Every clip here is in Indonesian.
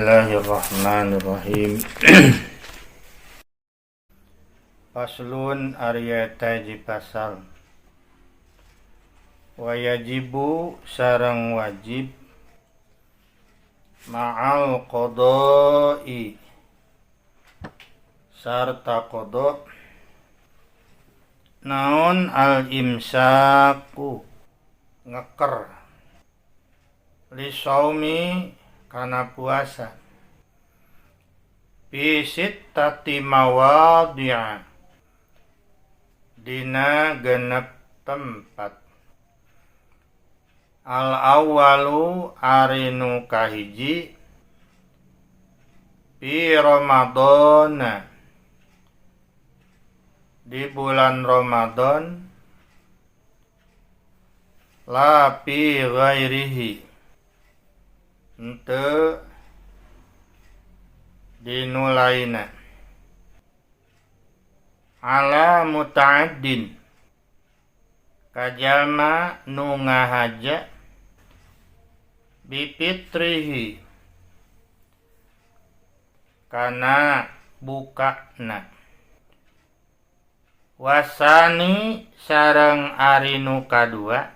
Bismillahirrahmanirrahim. Faslun ariyata pasal. Wayajibu sarang wajib ma'al qodoi sarta qodok naon al imsaku ngeker li shaumi kana puasa bisit tati mawadhi'a dina genep tempat. Al awalu arinu kahiji bi Ramadan di bulan Ramadan la fi ghairihi ente dinulaina ala muta'addin kajalma nu ngahaja bipitrihi kana bukana wasani sareng arinu kadua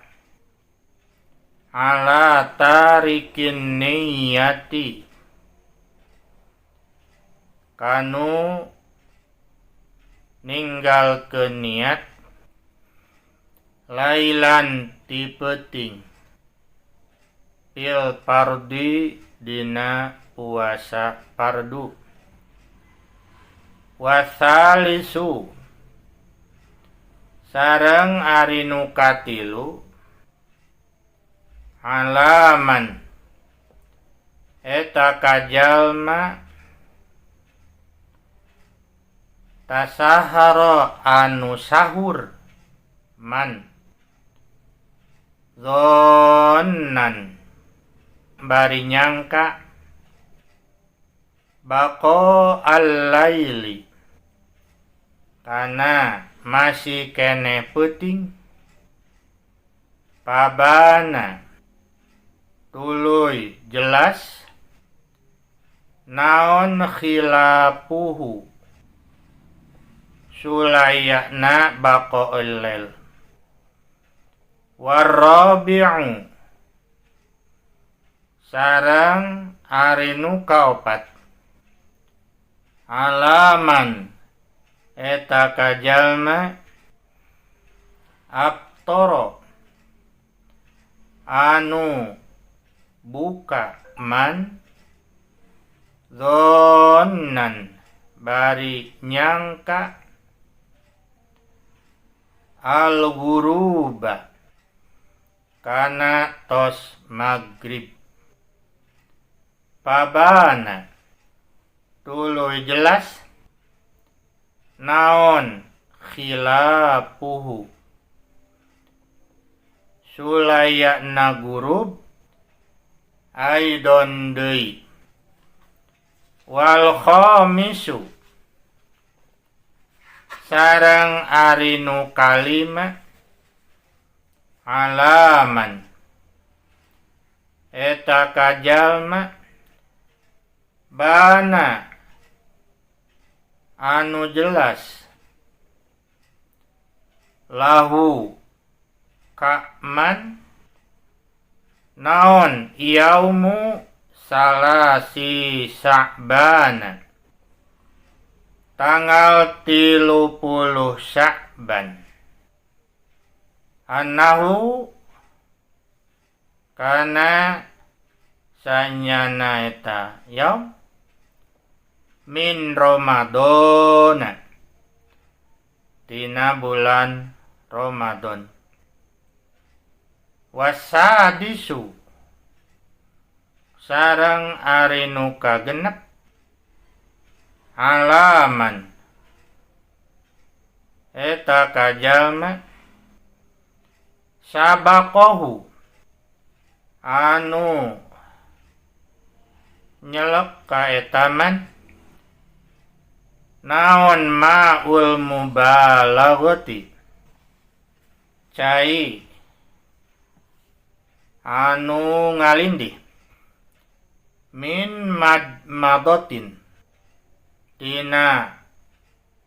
ala tarikin niyati kanu ninggal ke niat lailan ti peuting pil pardi dina puasa pardu wasalisu sareng arinu katilu alaman eta kajalma tasahara anu sahur man zonnan bari nyangka bako al-laili kana masih kene peuting pabana tuluy jelas naon khilafuhu sulayana bako al-lail warabi'u sarang arinu kaopat alaman eta kajalma aptoro anu buka man zonnan bari nyangka al-ghuruba kana tos maghrib pabana tuluy jelas naon khilafuhu sulayana gurub aidon deui wal khamisu sareng arinu kalima alaman eta kajalma bana anu jelas lahu ka'man naon yaumu salasi Sya'ban tanggal 30 Sya'ban annahu kana sanyana eta yaum min Ramadan tina bulan Ramadan wasadisu sareng arinu kagenep alaman eta kajalma sabaqahu anu nyelep ka etaman naon ma'ul mubalaghati cai anu ngalindih min madotin tina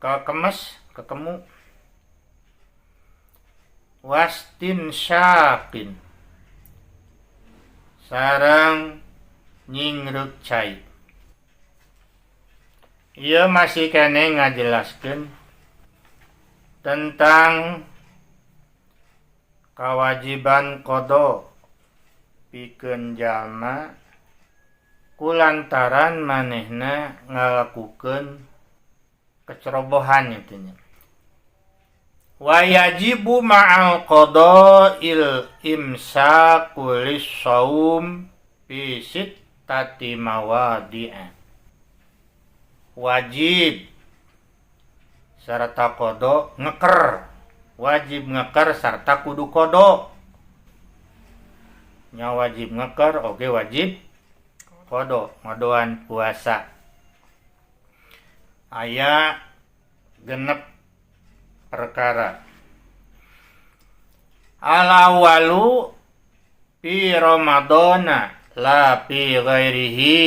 kekemu wastin syakin sareng nyingruk cai. Ieu masih kene ngajelaskeun tentang kewajiban qada pikeun jalma kulantaran manehna ngalakukeun kecerobohan itu nya. Wa yajibu ma'al qada'il imsaku lis-shaum fi sittati mawadi'a. Wajib sarta qada ngeker. Wajib ngeker sarta kudu qada. Nya wajib ngeker oge wajib qada ngadoan puasa. Aya genep perkara. Al-awwalu fi Ramadana la fi ghairihi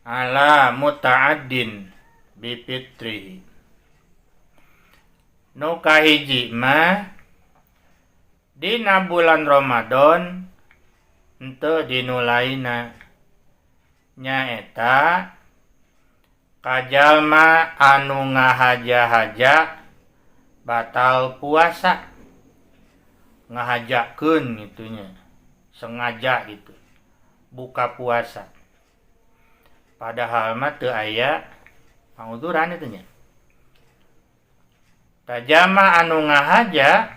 ala muta'addin bi fitrihi. Nu kahiji mah dina bulan Ramadan henteu dinulaina nyaeta kajalma anu ngahaja-haja batal puasa, ngahajakeun gitunya, sengaja gitu buka puasa padahal mah teu aya panguduran itu nya. Tajama anu ngahaja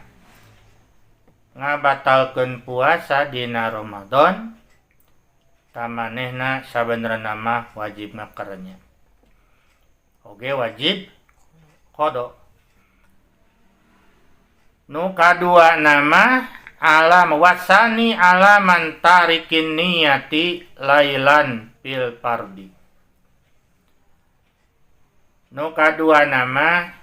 ngabatalkeun puasa dina Ramadan tamanehna sabenerna mah wajib ngakernya oge wajib qada. Nu kadua nama alam wasani alaman tarikin niyati lailan fil fardi. Nu kadua nama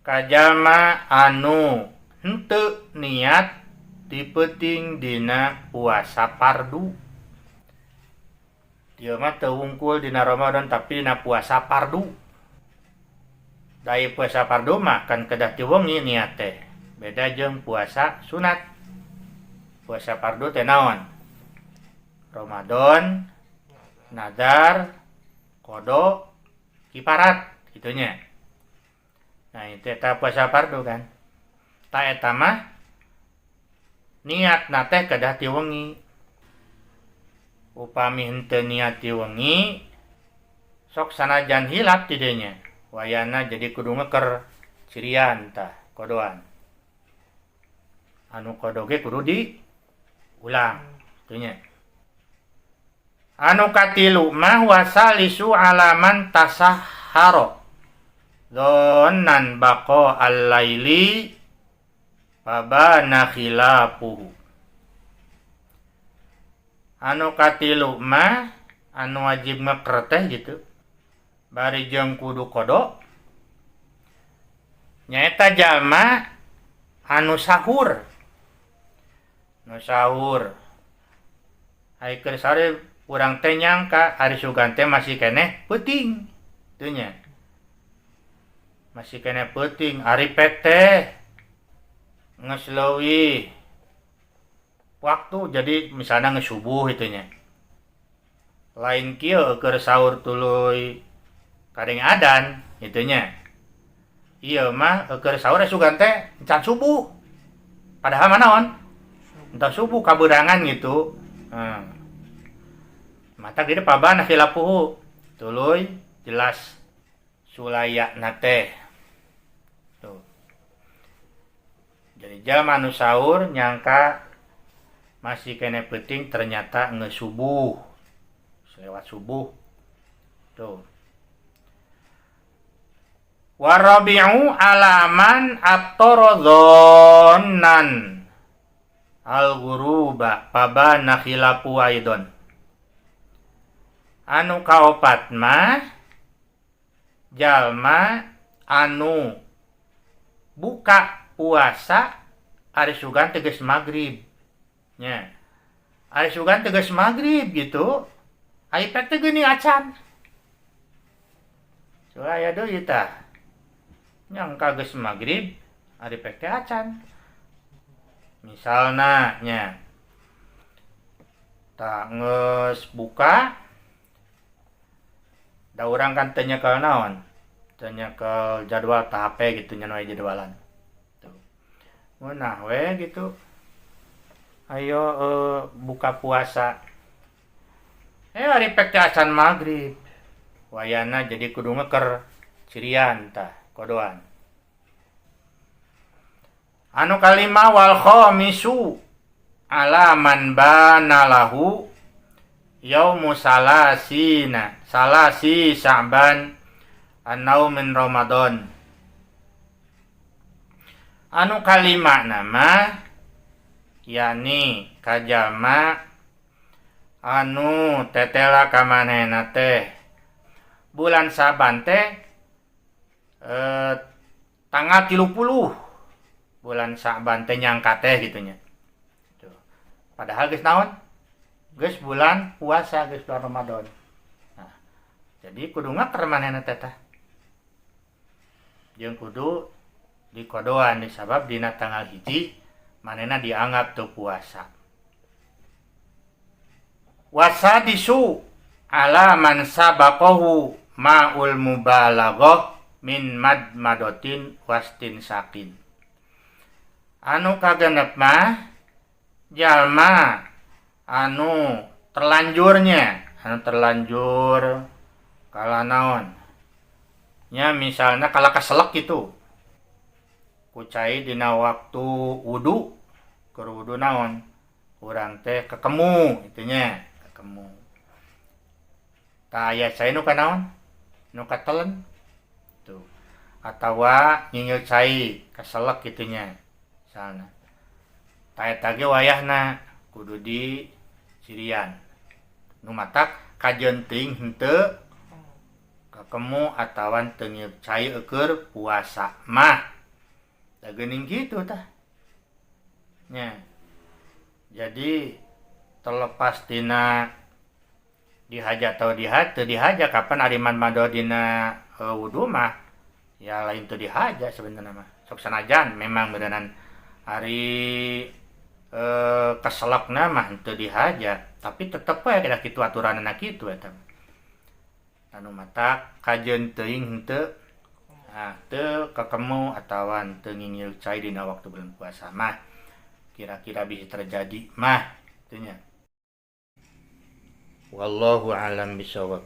kajama anu henteu niat dipeuting dina puasa fardu. Dieu mah teu wungkul dina Ramadan tapi dina puasa fardu. Dai puasa fardu mah kan kedah ti wengi niat teh. Beda jeung puasa sunat. Puasa fardu teh naon? Ramadan, nadar, qada, kifarat gitunya. Nah, itu eta puasa fardu kan. Ta eta mah niatna teh kedah ti wengi. Upami henteu niat ti wengi sok sanajan hilap ti dieu nya. Wayana jadi kudu ngeker cirian tah kodoan. Anu kodo ge kudu diulang tunya. Anu katilu mah wasalisu alaman tasahharo dhannan baqa al-laili fabana khilafuhu. Anu katilu mah anu wajib ngeker teh gitu. Bari jeung kudu qada nyaeta jalma anu sahur. Nu sahur. Ai keur sare urang teh nyangka ari sugan teh masih keneh peuting. Teu nya. Masih keneh peuting ari pek teh geus leuwih waktu jadi misalna geus subuh itu nya. Lain kieu keur sahur tuluy kadang adan itunya. Iya mah keur sahur sugan teh encan subuh. Padahal mah naon? Entah subuh kaberangan gitu. Mata di pabana khilafuhu. Tuluy jelas sulayana teh. Tuh. Jadi jalma anu sahur nyangka masih kene peuting ternyata geus subuh. Lewat subuh. Tuh. Warabi'u alaman at-taradhannan al-ghuruba pabana khilafu aidon. Anu kaopat mah jalma anu buka puasa ari sugan teges magrib nya. Ari sugan tegas maghrib gitu. Ari pek teh geuning acan. Soalnya aya deui tah. Nyangka geus maghrib, ari pek teh acan. Misalna nya tak geus buka da urang kan teu nyekel naon? Teu nyekel jadwal ta HP gitu nya we jadwalan. Tuh. Ngeunah we gitu. Ayo buka puasa. Ari pek teh acan maghrib. Wayana jadi kudu ngeker cirian tah kodoan. Anu kalima wal khamisu ala man bana lahu yaumu salasi Sya'ban annau min Ramadan. Anu kalima nama yani kajama anu tetela ka manehna teh bulan Saban teh tanggal 30 bulan Saban teh nyangka teh gitunya. Tuh. Padahal geus naon? Geus bulan puasa, geus bulan Ramadan. Nah, jadi kudu ngaker manehna teh tah. Jeung kudu dikodoan disabab dina tanggal hiji manehna dianggap teu puasa. Wasadisu ala man sabaqahu ma'ul mubalaghah min madmadotin wastin sakin. Anu kagenep mah jalma anu terlanjur kala naon nya misalnya kala kaselek gitu kucai dina waktu wudu keur wudu naon urang teh kekemu itunya kekemu tah aya cai nu kanaon nu katelen tuh atawa nyingeul cai kaselek gitunya misalna tah eta ge wayahna kudu di cirian nu matak kajenting henteu kakemu atawan teu ngieu cai eukeur puasa mah da geuning kitu tah nya. Jadi terlepas dina dihaja atau teu dihaja kapan ari madmado dina wudu mah ya lain teu dihaja sebenarnya mah sok sanajan memang beneran hari keselakna mah teu dihaja tapi tetep we kada kitu aturanna kitu eta. Anu mata kajeun teuing henteu teu kakemu atawa teu ngingil cai dina waktu bulan puasa mah kira-kira bisa terjadi mah itunya. Wallahu a'lam bishawab.